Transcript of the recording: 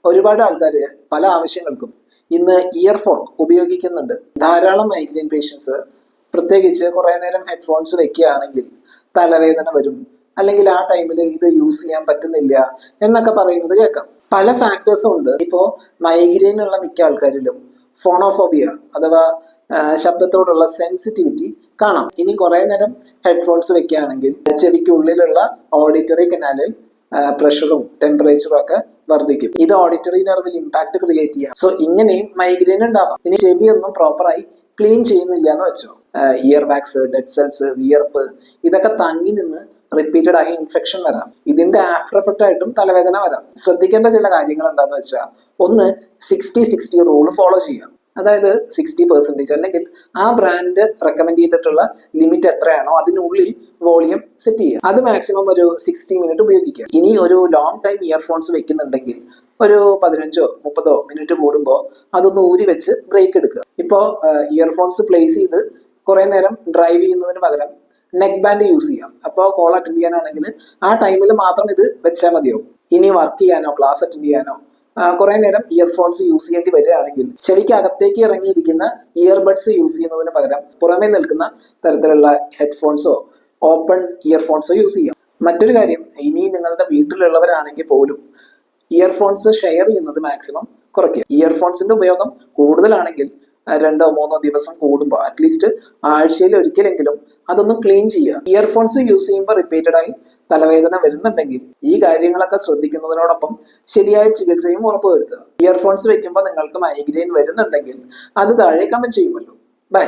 ഒരുപാട് ആൾക്കാർ പല ആവശ്യങ്ങൾക്കും ഇന്ന് ഇയർഫോൺ ഉപയോഗിക്കുന്നുണ്ട്. ധാരാളം മൈഗ്രെയിൻ പേഷ്യൻസ് പ്രത്യേകിച്ച് കുറെ നേരം ഹെഡ്ഫോൺസ് വെക്കുകയാണെങ്കിൽ തലവേദന വരും, അല്ലെങ്കിൽ ആ ടൈമിൽ ഇത് യൂസ് ചെയ്യാൻ പറ്റുന്നില്ല എന്നൊക്കെ പറയുന്നത് കേൾക്കാം. പല ഫാക്ടേഴ്സും ഉണ്ട്. ഇപ്പോ മൈഗ്രെയിൻ ഉള്ള മിക്ക ആൾക്കാരിലും ഫോണോഫോബിയ അഥവാ ശബ്ദത്തോടുള്ള സെൻസിറ്റിവിറ്റി കാണാം. ഇനി കുറെ നേരം ഹെഡ്ഫോൺസ് വെക്കുകയാണെങ്കിൽ ചെവിക്കുള്ളിലുള്ള ഓഡിറ്ററി കനാലിൽ പ്രഷറും ടെമ്പറേച്ചറും ഒക്കെ വർദ്ധിക്കും. ഇത് ഓഡിറ്ററി നെർവിൽ ഇമ്പാക്ട് ക്രിയേറ്റ് ചെയ്യാം. സോ ഇങ്ങനെയും മൈഗ്രെയിൻ ഉണ്ടാവാം. ഇനി ചെവിയൊന്നും പ്രോപ്പറായി ക്ലീൻ ചെയ്യുന്നില്ല എന്ന് വെച്ചോ, ഇയർ വാക്സ്, ഡെഡ് സെൽസ്, വിയർപ്പ് ഇതൊക്കെ തങ്ങി നിന്ന് റിപ്പീറ്റഡ് ആയി ഇൻഫെക്ഷൻ വരാം. ഇതിന്റെ ആഫ്റ്റർ എഫക്റ്റ് ആയിട്ടും തലവേദന വരാം. ശ്രദ്ധിക്കേണ്ട ചില കാര്യങ്ങൾ എന്താന്ന് വെച്ചാൽ, ഒന്ന് 60-60 റൂൾ ഫോളോ ചെയ്യാം. അതായത് 60% അല്ലെങ്കിൽ ആ ബ്രാൻഡ് റെക്കമെൻഡ് ചെയ്തിട്ടുള്ള ലിമിറ്റ് എത്രയാണോ അതിനുള്ളിൽ വോളിയം സെറ്റ് ചെയ്യുക. അത് മാക്സിമം ഒരു 60 മിനിറ്റ് ഉപയോഗിക്കുക. ഇനി ഒരു ലോങ് ടൈം ഇയർഫോൺസ് വെക്കുന്നുണ്ടെങ്കിൽ ഒരു 15-30 മിനിറ്റ് കൂടുമ്പോൾ അതൊന്ന് ഊരി വെച്ച് ബ്രേക്ക് എടുക്കുക. ഇപ്പോൾ ഇയർഫോൺസ് പ്ലേസ് ചെയ്ത് കുറെ നേരം ഡ്രൈവ് ചെയ്യുന്നതിന് പകരം നെക്ക് ബാൻഡ് യൂസ് ചെയ്യാം. അപ്പോൾ കോൾ അറ്റൻഡ് ചെയ്യാനാണെങ്കിൽ ആ ടൈമിൽ മാത്രം ഇത് വെച്ചാൽ മതിയാവും. ഇനി വർക്ക് ചെയ്യാനോ ക്ലാസ് അറ്റൻഡ് ചെയ്യാനോ കുറെ നേരം ഇയർഫോൺസ് യൂസ് ചെയ്യേണ്ടി വരികയാണെങ്കിൽ ചെവിക്ക് അകത്തേക്ക് ഇറങ്ങിയിരിക്കുന്ന ഇയർബഡ്സ് യൂസ് ചെയ്യുന്നതിന് പകരം പുറമേ നിൽക്കുന്ന തരത്തിലുള്ള ഹെഡ്ഫോൺസോ ഓപ്പൺ ഇയർഫോൺസോ യൂസ് ചെയ്യാം. മറ്റൊരു കാര്യം, ഇനി നിങ്ങളുടെ വീട്ടിലുള്ളവരാണെങ്കിൽ പോലും ഇയർഫോൺസ് ഷെയർ ചെയ്യുന്നത് മാക്സിമം കുറയ്ക്കുക. ഇയർഫോൺസിന്റെ ഉപയോഗം കൂടുതലാണെങ്കിൽ 2-3 ദിവസം കൂടുമ്പോൾ അറ്റ്ലീസ്റ്റ് ആഴ്ചയിൽ ഒരിക്കലെങ്കിലും അതൊന്നും ക്ലീൻ ചെയ്യുക. ഇയർഫോൺസ് യൂസ് ചെയ്യുമ്പോൾ റിപ്പീറ്റഡ് ആയി തലവേദന വരുന്നുണ്ടെങ്കിൽ ഈ കാര്യങ്ങളൊക്കെ ശ്രദ്ധിക്കുന്നതിനോടൊപ്പം ശരിയായ ചികിത്സയും ഉറപ്പുവരുത്തുക. ഇയർഫോൺസ് വെക്കുമ്പോൾ നിങ്ങൾക്ക് മൈഗ്രെയിൻ വരുന്നുണ്ടെങ്കിൽ അത് താഴെ കമന്റ് ചെയ്യുമല്ലോ. ബൈ.